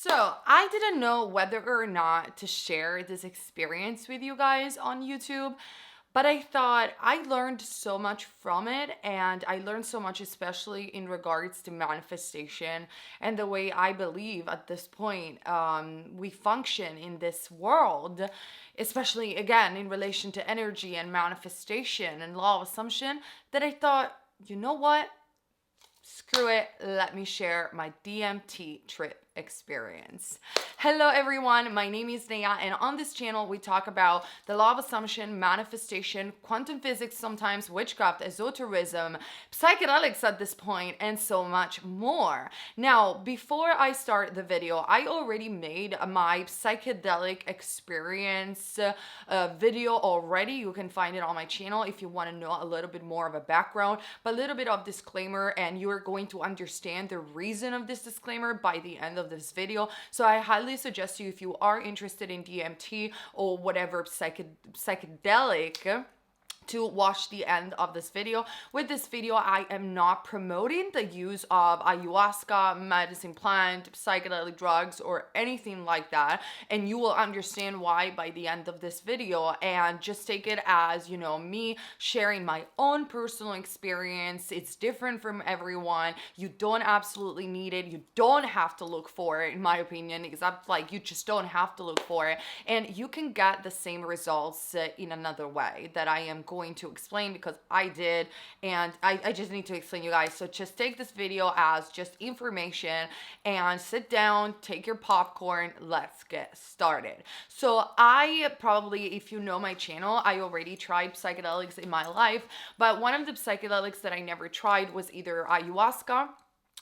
So, I didn't know whether or not to share this experience with you guys on YouTube, but I thought I learned so much from it, and I learned so much, especially in regards to manifestation and the way I believe at this point we function in this world, especially again in relation to energy and manifestation and law of assumption. That I thought, you know what? Screw it, let me share my DMT trip experience. Hello everyone, my name is Naya, and on this channel we talk about the law of assumption, manifestation, quantum physics sometimes, witchcraft, esotericism, psychedelics at this point, and so much more. Now, before I start the video, I already made my psychedelic experience video already. You can find it on my channel if you want to know a little bit more of a background, but a little bit of disclaimer, and you're going to understand the reason of this disclaimer by the end of this video. So I highly suggest you, if you are interested in DMT or whatever psychedelic, to watch the end of this video. With this video, I am not promoting the use of ayahuasca, medicine plant, psychedelic drugs, or anything like that. And you will understand why by the end of this video. And just take it as, me sharing my own personal experience. It's different from everyone. You don't absolutely need it. You don't have to look for it, in my opinion, except you just don't have to look for it. And you can get the same results in another way that I am going to explain, because I did, and I just need to explain you guys. So just take this video as just information and sit down, take your popcorn, let's get started. So I probably, if you know my channel, I already tried psychedelics in my life, but one of the psychedelics that I never tried was either ayahuasca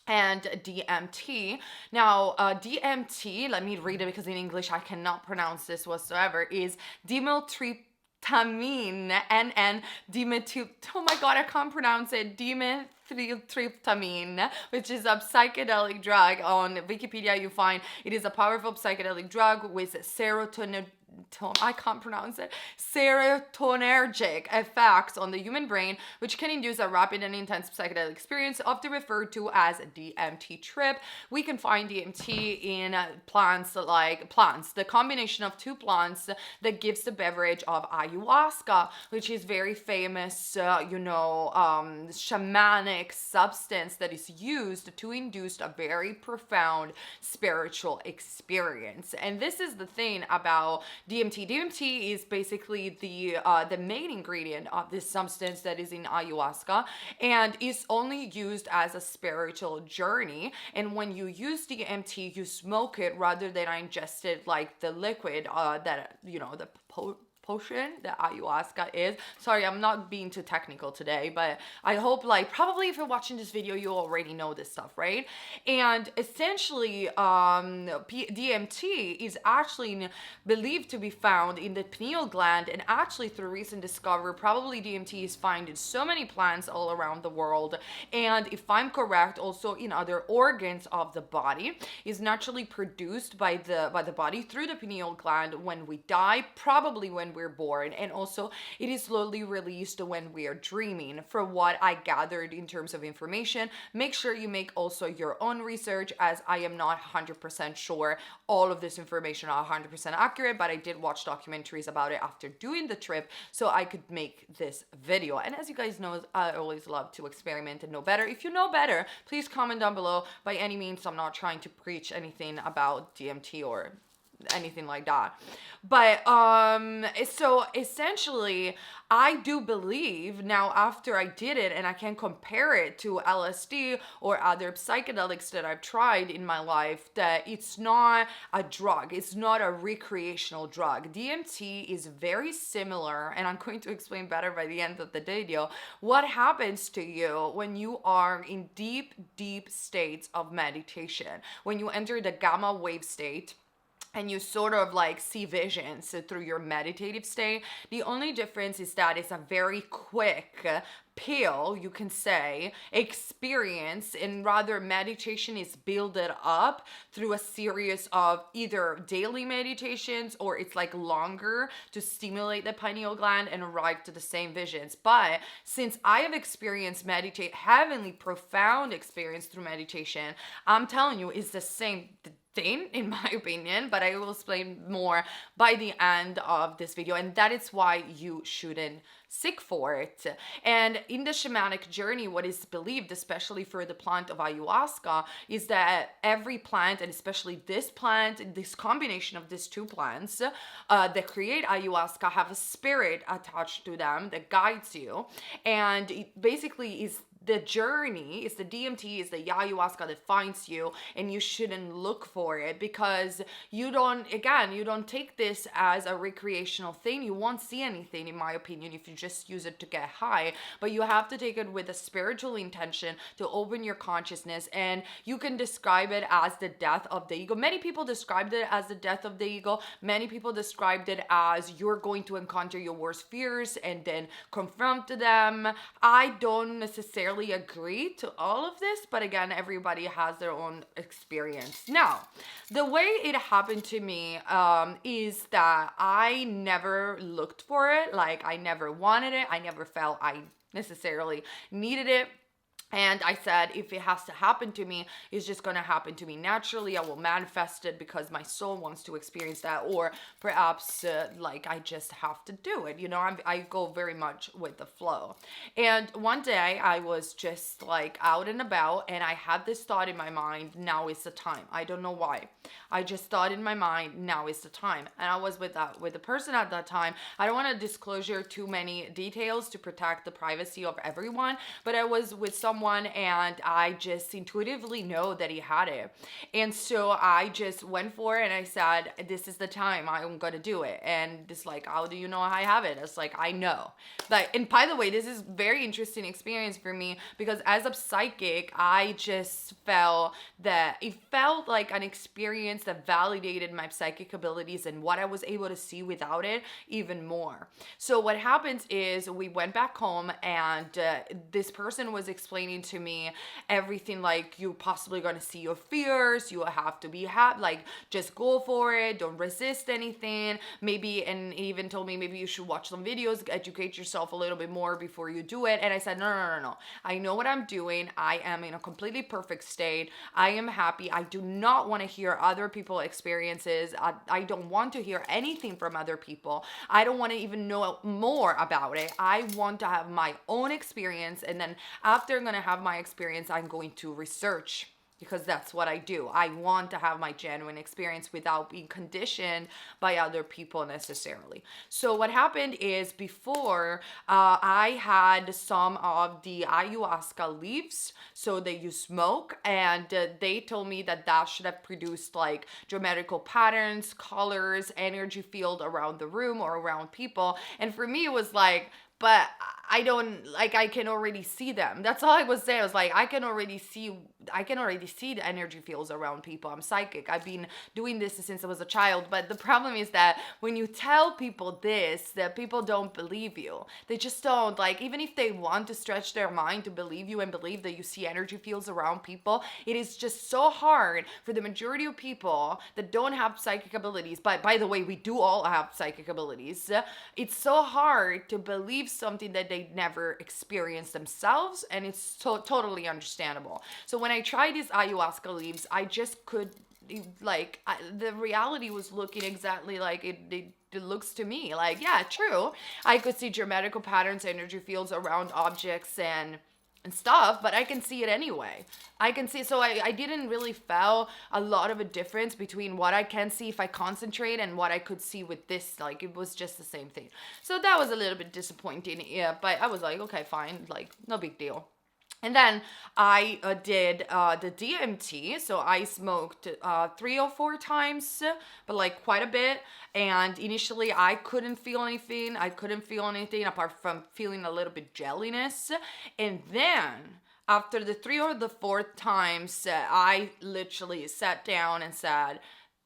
and DMT. Now, DMT, let me read it because in English I cannot pronounce this whatsoever, is dimethyltryptamine, NN, dimethyl, oh my god, I can't pronounce it, dimethyltryptamine, which is a psychedelic drug. On Wikipedia you find it is a powerful psychedelic drug with serotonin, I can't pronounce it, serotonergic effects on the human brain, which can induce a rapid and intense psychedelic experience, often referred to as a DMT trip. We can find DMT in plants, the combination of two plants that gives the beverage of ayahuasca, which is very famous, shamanic substance that is used to induce a very profound spiritual experience. And this is the thing about DMT. DMT is basically the main ingredient of this substance that is in ayahuasca, and is only used as a spiritual journey. And when you use DMT, you smoke it rather than ingest it like the liquid that the potion that ayahuasca is. Sorry, I'm not being too technical today, but I hope probably if you're watching this video, you already know this stuff, right? And essentially, DMT is actually believed to be found in the pineal gland, and actually through recent discovery, probably DMT is found in so many plants all around the world. And if I'm correct, also in other organs of the body, is naturally produced by the body through the pineal gland when we die, probably when we're born, and also it is slowly released when we are dreaming, from what I gathered in terms of information. Make sure you make also your own research, as I am not 100% sure all of this information are 100% accurate, but I did watch documentaries about it after doing the trip, so I could make this video. And as you guys know, I always love to experiment and know better. If you know better, please comment down below. By any means, I'm not trying to preach anything about DMT or anything like that, but so essentially I do believe now, after I did it, and I can compare it to LSD or other psychedelics that I've tried in my life, that it's not a drug, it's not a recreational drug. DMT is very similar, and I'm going to explain better by the end of the video what happens to you when you are in deep states of meditation, when you enter the gamma wave state and you sort of see visions through your meditative state. The only difference is that it's a very quick pill, you can say, experience, and rather meditation is built up through a series of either daily meditations, or it's longer to stimulate the pineal gland and arrive to the same visions. But since I have experienced heavenly profound experience through meditation, I'm telling you, it's the same. thing in my opinion, but I will explain more by the end of this video, and that is why you shouldn't seek for it. And in the shamanic journey, what is believed, especially for the plant of ayahuasca, is that every plant, and especially this plant, this combination of these two plants that create ayahuasca, have a spirit attached to them that guides you, and it basically is the journey, is the DMT, is the ayahuasca that finds you, and you shouldn't look for it, because you don't take this as a recreational thing. You won't see anything, in my opinion, if you just use it to get high, but you have to take it with a spiritual intention to open your consciousness. And you can describe it as the death of the ego. Many people described it as the death of the ego. Many people described it as you're going to encounter your worst fears and then confront them. I don't necessarily agree to all of this, but again, everybody has their own experience. Now, the way it happened to me is that I never looked for it. Like, I never wanted it. I never felt I necessarily needed it. And I said, if it has to happen to me, it's just going to happen to me naturally. I will manifest it because my soul wants to experience that. Or perhaps like I just have to do it. You know, I go very much with the flow. And one day I was just like out and about, and I had this thought in my mind, now is the time. I don't know why. I just thought in my mind, now is the time. And I was with the person at that time. I don't want to disclosure too many details to protect the privacy of everyone, but I was with someone, and I just intuitively know that he had it. And so I just went for it, and I said, this is the time, I'm gonna do it. And it's like, how do you know I have it? It's like, I know. Like, and by the way, this is very interesting experience for me, because as a psychic, I just felt that it felt like an experience that validated my psychic abilities and what I was able to see without it even more. So what happens is we went back home, and this person was explaining to me everything, like, you're possibly going to see your fears, you have to be happy, like, just go for it, don't resist anything, maybe, and even told me maybe you should watch some videos, educate yourself a little bit more before you do it. And I said, no, I know what I'm doing. I am in a completely perfect state. I am happy. I do not want to hear other people's experiences. I don't want to hear anything from other people. I don't want to even know more about it. I want to have my own experience, and then after I'm going to have my experience, I'm going to research, because that's what I do. I want to have my genuine experience without being conditioned by other people necessarily. So what happened is, before I had some of the ayahuasca leaves, so that you smoke, and they told me that that should have produced like geometrical patterns, colors, energy field around the room or around people. And for me, it was like, but I don't, like, I can already see them. That's all I was saying. I was like, I can already see the energy fields around people. I'm psychic. I've been doing this since I was a child. But the problem is that when you tell people this, that people don't believe you. They just don't. Like, even if they want to stretch their mind to believe you and believe that you see energy fields around people, it is just so hard for the majority of people that don't have psychic abilities. But by the way, we do all have psychic abilities. It's so hard to believe something that they never experienced themselves, and it's totally understandable. So when I tried these ayahuasca leaves, I just could, like, the reality was looking exactly like it looks to me. Like, yeah, true, I could see geometrical patterns, energy fields around objects and stuff, but I can see it anyway. I can see, so I didn't really feel a lot of a difference between what I can see if I concentrate and what I could see with this. Like, it was just the same thing. So that was a little bit disappointing, yeah, but I was like, okay, fine, like, no big deal. And then I did the DMT. So I smoked 3 or 4 times, but like quite a bit. And initially I couldn't feel anything. Apart from feeling a little bit jelliness. And then after the 3 or the 4th times, I literally sat down and said,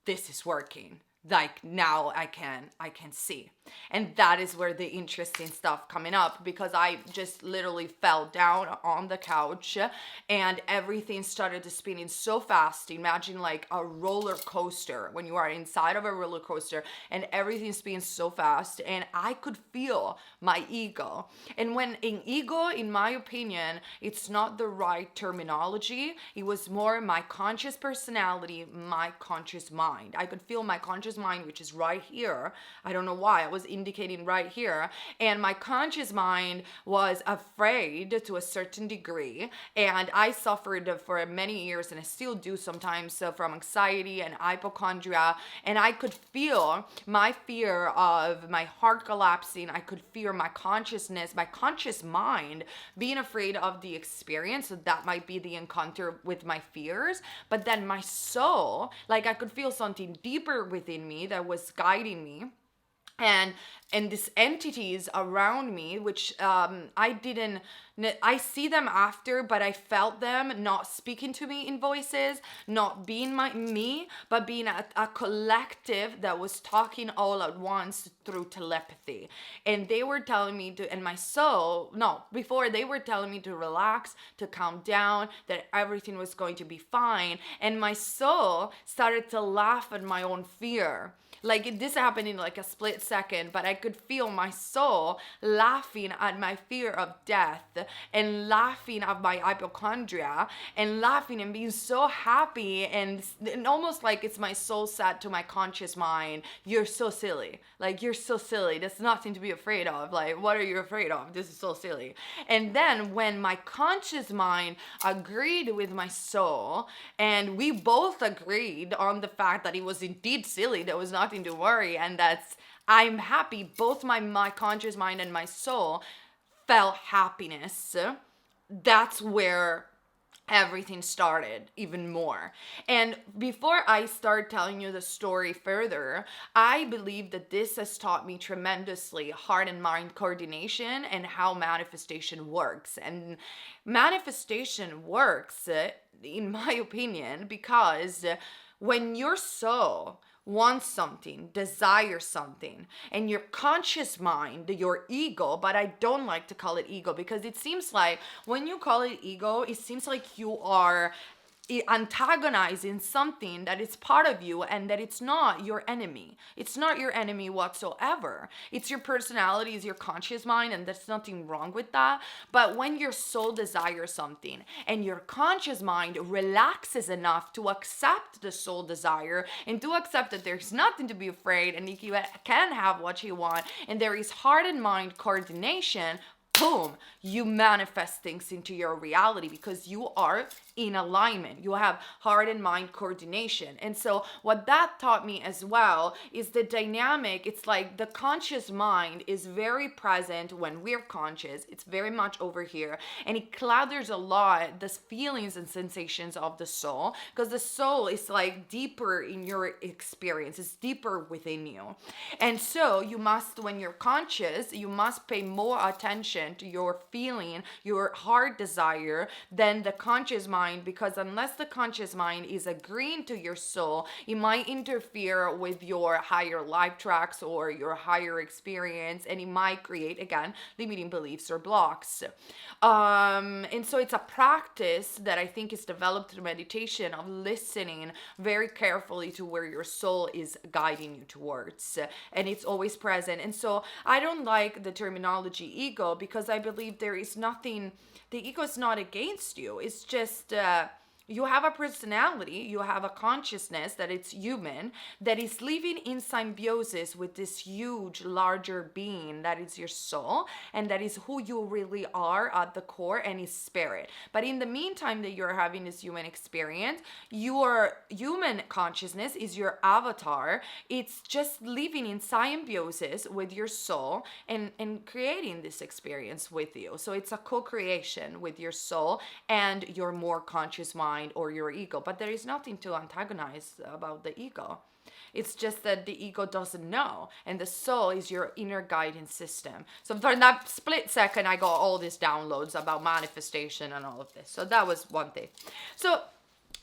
this is working. like now I can see. And that is where the interesting stuff coming up, because I just literally fell down on the couch and everything started to spinning so fast. Imagine like a roller coaster, when you are inside of a roller coaster and everything spins so fast, and I could feel my ego. And when an ego, in my opinion, it's not the right terminology. It was more my conscious personality, my conscious mind. I could feel my conscious mind, which is right here. I don't know why I was indicating right here. And my conscious mind was afraid to a certain degree. And I suffered for many years, and I still do sometimes, from anxiety and hypochondria. And I could feel my fear of my heart collapsing. I could feel my consciousness, my conscious mind being afraid of the experience. So that might be the encounter with my fears. But then my soul, like I could feel something deeper within me that was guiding me, and these entities around me, which I see them after, but I felt them not speaking to me in voices, not being me, but being a collective that was talking all at once through telepathy. And they were telling me to, and my soul, no, before they were telling me to relax, to calm down, that everything was going to be fine. And my soul started to laugh at my own fear. Like this happened in like a split second, but I could feel my soul laughing at my fear of death, and laughing at my hypochondria, and laughing and being so happy, and almost like it's my soul said to my conscious mind, you're so silly. Like, you're so silly. There's nothing to be afraid of. Like, what are you afraid of? This is so silly. And then when my conscious mind agreed with my soul, and we both agreed on the fact that it was indeed silly, there was nothing to worry, and I'm happy, both my conscious mind and my soul felt happiness. That's where everything started even more. And before I start telling you the story further, I believe that this has taught me tremendously heart and mind coordination and how manifestation works. And manifestation works, in my opinion, because when your soul wants something, desires something, and your conscious mind, your ego, but I don't like to call it ego, because it seems like when you call it ego, it seems like you are antagonizing something that is part of you, and that it's not your enemy. It's not your enemy whatsoever. It's your personality, it's your conscious mind, and there's nothing wrong with that. But when your soul desires something and your conscious mind relaxes enough to accept the soul desire and to accept that there's nothing to be afraid, and you can have what you want, and there is heart and mind coordination, boom, you manifest things into your reality because you are in alignment. You have heart and mind coordination. And so what that taught me as well is the dynamic. It's like the conscious mind is very present when we're conscious. It's very much over here. And it clutters a lot the feelings and sensations of the soul, because the soul is like deeper in your experience. It's deeper within you. And so you must, when you're conscious, you must pay more attention to your feeling, your heart desire, than the conscious mind, because unless the conscious mind is agreeing to your soul, it might interfere with your higher life tracks or your higher experience, and it might create, again, limiting beliefs or blocks. And so it's a practice that I think is developed through meditation, of listening very carefully to where your soul is guiding you towards, and it's always present. And so I don't like the terminology ego, because I believe there is nothing, the ego is not against you. It's just you have a personality, you have a consciousness that it's human, that is living in symbiosis with this huge, larger being that is your soul, and that is who you really are at the core, and is spirit. But in the meantime that you're having this human experience, your human consciousness is your avatar. It's just living in symbiosis with your soul and creating this experience with you. So it's a co-creation with your soul and your more conscious mind or your ego. But there is nothing to antagonize about the ego. It's just that the ego doesn't know, and the soul is your inner guidance system. So for that split second, I got all these downloads about manifestation and all of this. So that was one thing. So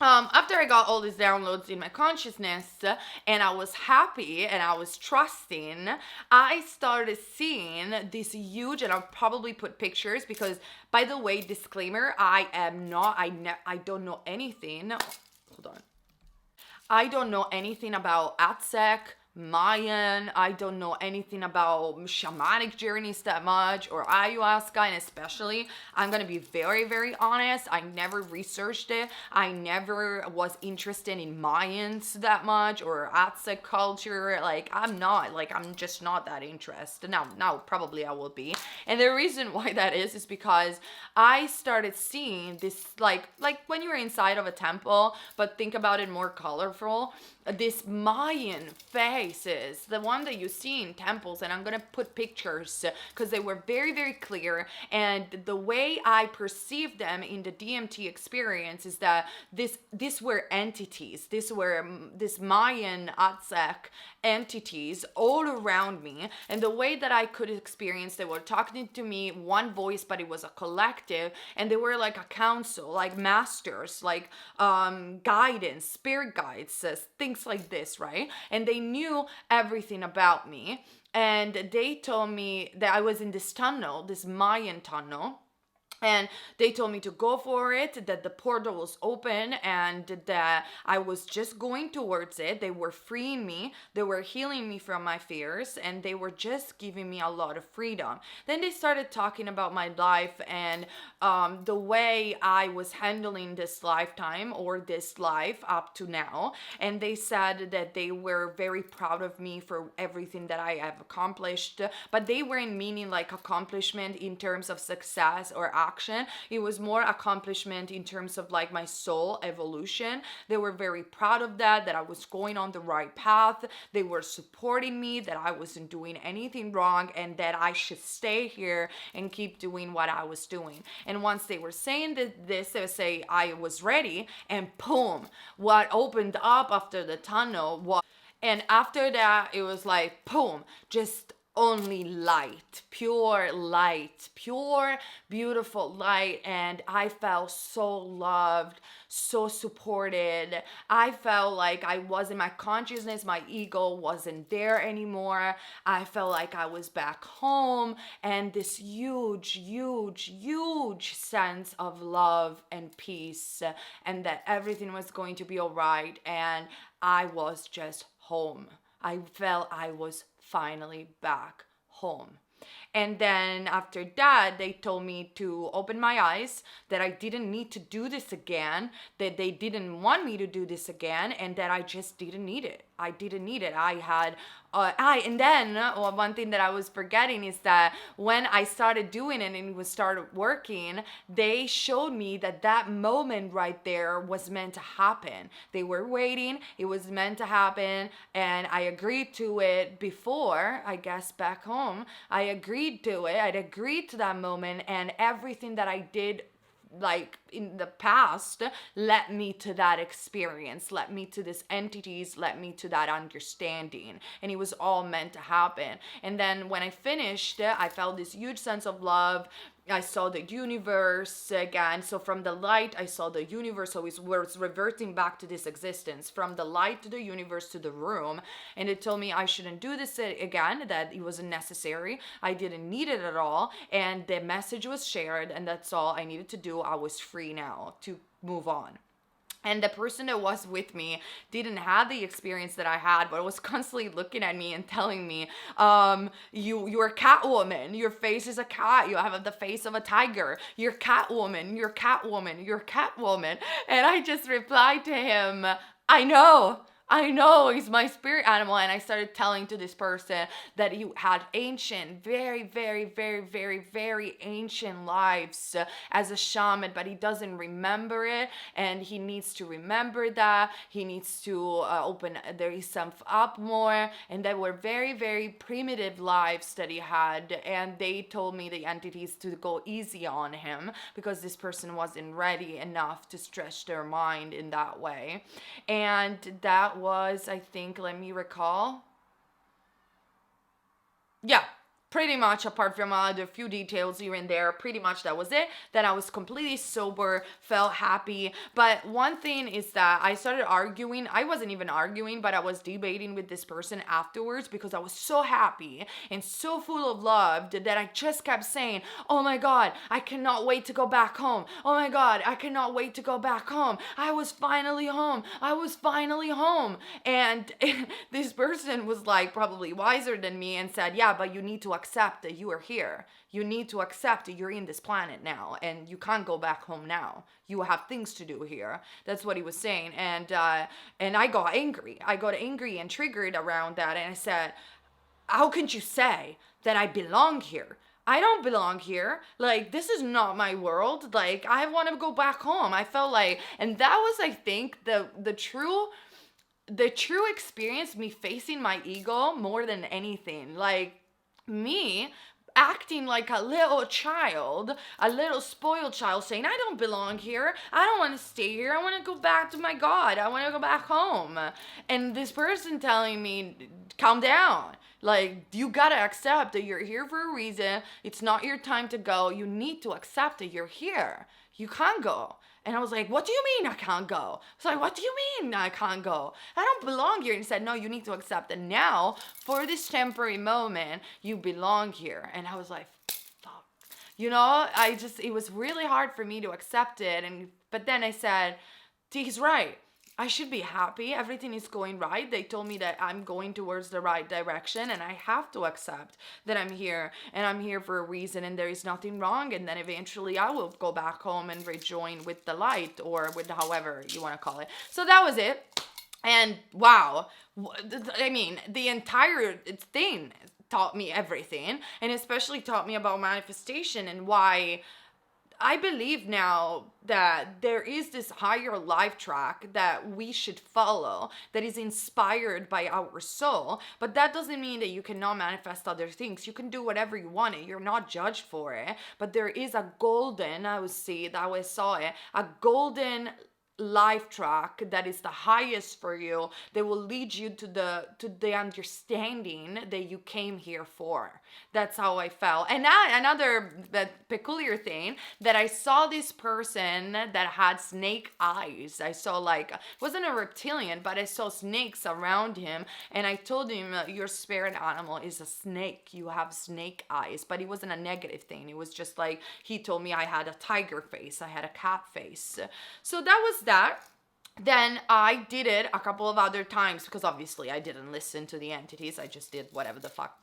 After I got all these downloads in my consciousness, and I was happy and I was trusting, I started seeing this huge, and I'll probably put pictures because, by the way, disclaimer, I don't know anything. Hold on. I don't know anything about Aztec, Mayan. I don't know anything about shamanic journeys that much, or ayahuasca, and especially, I'm gonna be very, very honest. I never researched it. I never was interested in Mayans that much or Aztec culture. I'm just not that interested. Now probably I will be. And the reason why that is because I started seeing this like when you're inside of a temple, but think about it more colorful. This Mayan faces, the one that you see in temples, and I'm gonna put pictures because they were very, very clear. And the way I perceived them in the DMT experience is that these were entities. This Mayan Aztec entities all around me, and the way that I could experience, they were talking to me, one voice, but it was a collective, and they were like a council, like masters, like guidance, spirit guides, things like this, right? And they knew everything about me, and they told me that I was in this tunnel, this Mayan tunnel, and they told me to go for it, that the portal was open, and that I was just going towards it. They were freeing me, they were healing me from my fears, and they were just giving me a lot of freedom. Then they started talking about my life and the way I was handling this lifetime or this life up to now. And they said that they were very proud of me for everything that I have accomplished, but they weren't meaning like accomplishment in terms of success or action. It was more accomplishment in terms of like my soul evolution. They were very proud of that I was going on the right path. They were supporting me, that I wasn't doing anything wrong, and that I should stay here and keep doing what I was doing. And once they were saying this, they would say I was ready, and boom, what opened up after the tunnel was, and after that it was like boom, just only light, pure, beautiful light. And I felt so loved, so supported. I felt like I was in my consciousness, my ego wasn't there anymore. I felt like I was back home, and this huge sense of love and peace, and that everything was going to be all right. And I was just home. I felt I was finally back home. And then after that, they told me to open my eyes, that I didn't need to do this again, that they didn't want me to do this again, and that I just didn't need it. I didn't need it. And then one thing that I was forgetting is that when I started doing it and it started working, they showed me that moment right there was meant to happen. They were waiting. It was meant to happen, and I agreed to it before, I guess, back home. I agreed to it. I'd agreed to that moment, and everything that I did like in the past led me to that experience, led me to these entities, led me to that understanding, and it was all meant to happen. And then when I finished, I felt this huge sense of love. I saw the universe again. So from the light, I saw the universe. So it was reverting back to this existence, from the light to the universe to the room. And it told me I shouldn't do this again, that it wasn't necessary. I didn't need it at all. And the message was shared, and that's all I needed to do. I was free now to move on. And the person that was with me didn't have the experience that I had, but was constantly looking at me and telling me, you're a Catwoman. Your face is a cat. You have the face of a tiger. You're Catwoman. You're Catwoman. You're Catwoman. And I just replied to him, I know, he's my spirit animal. And I started telling to this person that he had ancient, very, very, very, very, very ancient lives as a shaman, but he doesn't remember it, and he needs to remember that. He needs to open himself up more, and they were very, very primitive lives that he had. And they told me, the entities, to go easy on him because this person wasn't ready enough to stretch their mind in that way. And that was, I think, let me recall. Yeah, pretty much, apart from a few details here and there, pretty much that was it. Then I was completely sober, felt happy. But one thing is that I started arguing. I wasn't even arguing, but I was debating with this person afterwards because I was so happy and so full of love that I just kept saying, oh my God, I cannot wait to go back home. Oh my God, I cannot wait to go back home. I was finally home. I was finally home. And this person was like probably wiser than me and said, yeah, but you need to accept that you are here. You need to accept that you're in this planet now and you can't go back home now. You have things to do here. That's what he was saying. And I got angry. I got angry and triggered around that. And I said, how can you say that I belong here? I don't belong here. Like, this is not my world. Like, I want to go back home. I felt like, and that was, I think, the true experience, me facing my ego more than anything. Like, me acting like a little child, a little spoiled child, saying, I don't belong here. I don't want to stay here. I want to go back to my God. I want to go back home. And this person telling me, calm down. Like, you gotta accept that you're here for a reason. It's not your time to go. You need to accept that you're here. You can't go. And I was like, what do you mean I can't go? I was like, what do you mean I can't go? I don't belong here. And he said, no, you need to accept that now, for this temporary moment, you belong here. And I was like, fuck. You know, it was really hard for me to accept it. But then I said, he's right. I should be happy. Everything is going right. They told me that I'm going towards the right direction and I have to accept that I'm here and I'm here for a reason and there is nothing wrong. And then eventually I will go back home and rejoin with the light or with however you want to call it. So that was it. And wow, I mean, the entire thing taught me everything, and especially taught me about manifestation and why I believe now that there is this higher life track that we should follow that is inspired by our soul. But that doesn't mean that you cannot manifest other things. You can do whatever you want. You're not judged for it. But there is a golden, I saw it, a golden life track that is the highest for you, that will lead you to the understanding that you came here for. That's how I felt. And another peculiar thing, that I saw this person that had snake eyes. I saw, like, it wasn't a reptilian, but I saw snakes around him, and I told him, your spirit animal is a snake. You have snake eyes. But it wasn't a negative thing. It was just like, he told me I had a tiger face, I had a cat face. So that was that. Then I did it a couple of other times because obviously I didn't listen to the entities. I just did whatever the fuck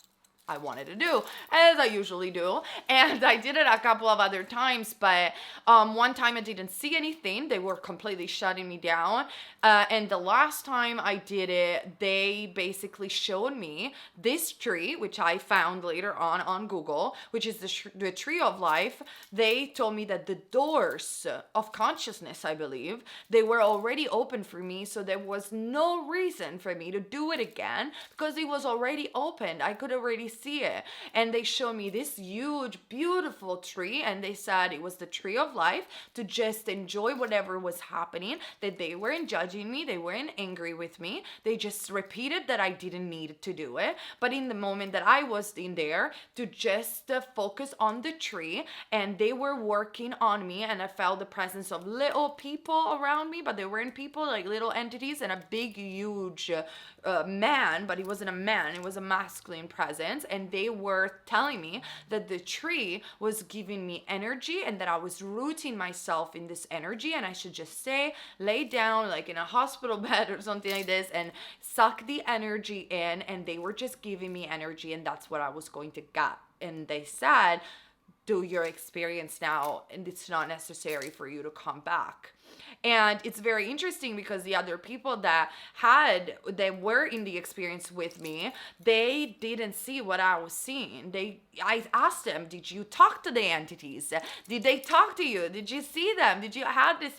I wanted to do, as I usually do. And I did it a couple of other times, but one time I didn't see anything. They were completely shutting me down. And the last time I did it, they basically showed me this tree, which I found later on Google, which is the tree of life. They told me that the doors of consciousness, I believe, they were already open for me. So there was no reason for me to do it again because it was already opened. I could already see it. And they showed me this huge, beautiful tree. And they said it was the tree of life, to just enjoy whatever was happening, that they weren't judging me. They weren't angry with me. They just repeated that I didn't need to do it. But in the moment that I was in there, to just focus on the tree, and they were working on me, and I felt the presence of little people around me, but they weren't people, like little entities, and a big, huge man, but he wasn't a man, it was a masculine presence. And they were telling me that the tree was giving me energy and that I was rooting myself in this energy, and I should just lay down like in a hospital bed or something like this and suck the energy in. And they were just giving me energy, and that's what I was going to get. And they said, do your experience now, and it's not necessary for you to come back. And it's very interesting because the other people that were in the experience with me, they didn't see what I was seeing. I asked them, did you talk to the entities? Did they talk to you? Did you see them? Did you have this?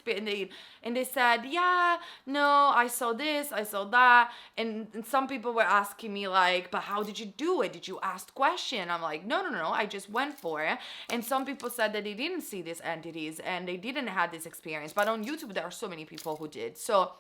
And they said, yeah, no, I saw this, I saw that. And some people were asking me like, but how did you do it? Did you ask question? I'm like, no, I just went for it. And some people said that they didn't see these entities and they didn't have this experience. But on YouTube, there are so many people who did. So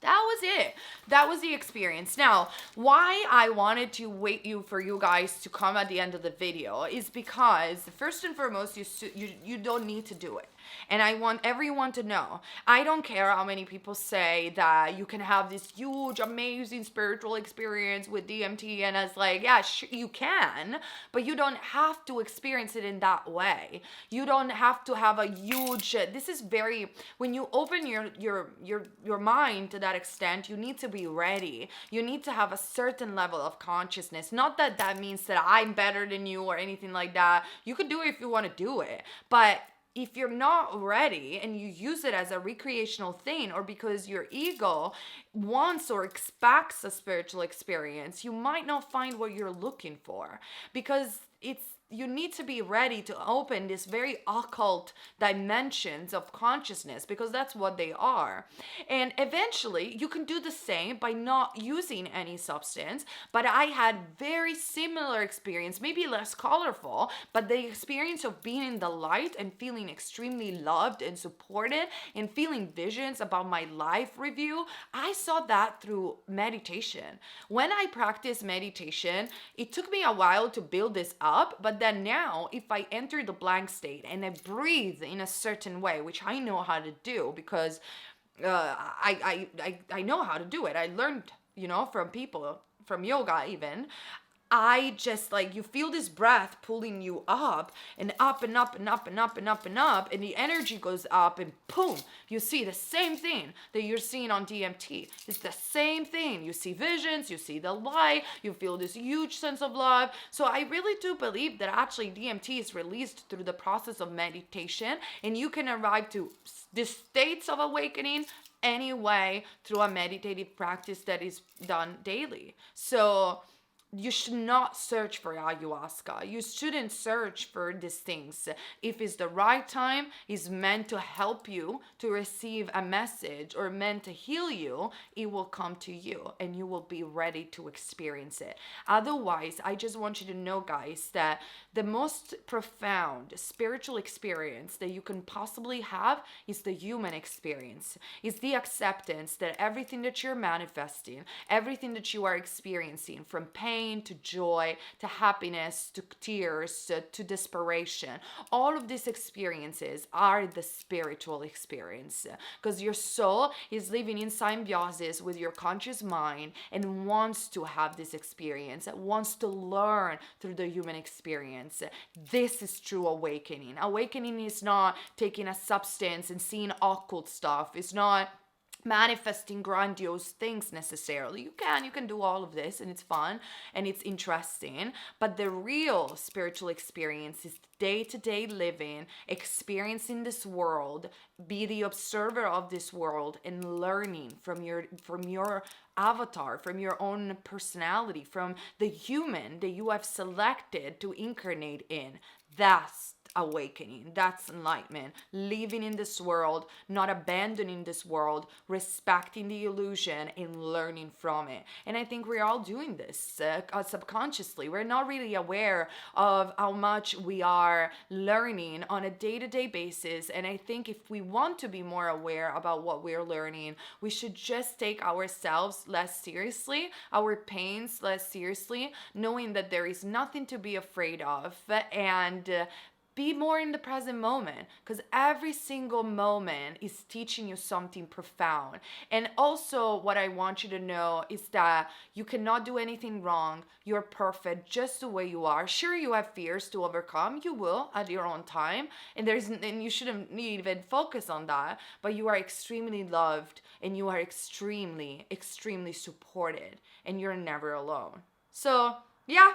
that was it. That was the experience. Now, why I wanted to wait for you guys to come at the end of the video is because first and foremost, you don't need to do it. And I want everyone to know, I don't care how many people say that you can have this huge, amazing spiritual experience with DMT. And it's like, yeah, you can, but you don't have to experience it in that way. You don't have to have a huge, this is very, when you open your mind to that extent, you need to be ready. You need to have a certain level of consciousness. Not that that means that I'm better than you or anything like that. You could do it if you want to do it. But if you're not ready and you use it as a recreational thing, or because your ego wants or expects a spiritual experience, you might not find what you're looking for, because you need to be ready to open these very occult dimensions of consciousness, because that's what they are. And eventually you can do the same by not using any substance. But I had very similar experience, maybe less colorful, but the experience of being in the light and feeling extremely loved and supported and feeling visions about my life review. I saw that through meditation. When I practiced meditation, it took me a while to build this up, but then now if I enter the blank state and I breathe in a certain way, which I know how to do because I know how to do it. I learned, from people, from yoga even. I just like, you feel this breath pulling you up and up and up and up and up and up and up, and the energy goes up, and boom, you see the same thing that you're seeing on DMT. It's the same thing. You see visions, you see the light, you feel this huge sense of love. So I really do believe that actually DMT is released through the process of meditation, and you can arrive to the states of awakening anyway through a meditative practice that is done daily. So you should not search for ayahuasca. You shouldn't search for these things. If it's the right time, it's meant to help you to receive a message or meant to heal you, it will come to you and you will be ready to experience it. Otherwise, I just want you to know, guys, that the most profound spiritual experience that you can possibly have is the human experience. It's the acceptance that everything that you're manifesting, everything that you are experiencing, from pain to joy, to happiness, to tears, to desperation. All of these experiences are the spiritual experience, because your soul is living in symbiosis with your conscious mind and wants to have this experience, wants to learn through the human experience. This is true awakening. Awakening is not taking a substance and seeing occult stuff. It's not manifesting grandiose things necessarily. You can do all of this, and it's fun and it's interesting, but the real spiritual experience is day-to-day living, experiencing this world, be the observer of this world, and learning from your avatar, from your own personality, from the human that you have selected to incarnate in. That's awakening. That's enlightenment. Living in this world, not abandoning this world, respecting the illusion and learning from it. And I think we're all doing this subconsciously. We're not really aware of how much we are learning on a day-to-day basis. And I think if we want to be more aware about what we're learning, we should just take ourselves less seriously, our pains less seriously, knowing that there is nothing to be afraid of, and be more in the present moment, because every single moment is teaching you something profound. And also what I want you to know is that you cannot do anything wrong. You're perfect just the way you are. Sure, you have fears to overcome. You will at your own time. And you shouldn't even focus on that. But you are extremely loved, and you are extremely, extremely supported, and you're never alone. So yeah,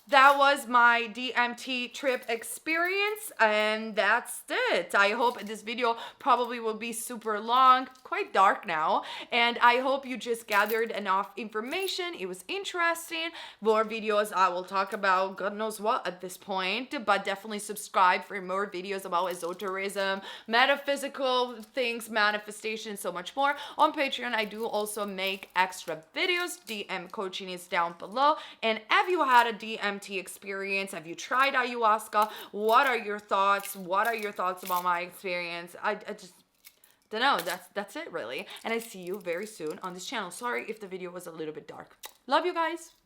that was my DMT trip experience, and that's it. I hope this video probably will be super long, quite dark now, and I hope you just gathered enough information. It was interesting. More videos I will talk about God knows what at this point, but definitely subscribe for more videos about esotericism, metaphysical things, manifestation, so much more. On Patreon, I do also make extra videos. DM coaching is down below. And have you had a DMT experience? Have you tried ayahuasca? What are your thoughts? What are your thoughts about my experience? I just don't know, that's it really. And I see you very soon on this channel. Sorry if the video was a little bit dark. Love you guys.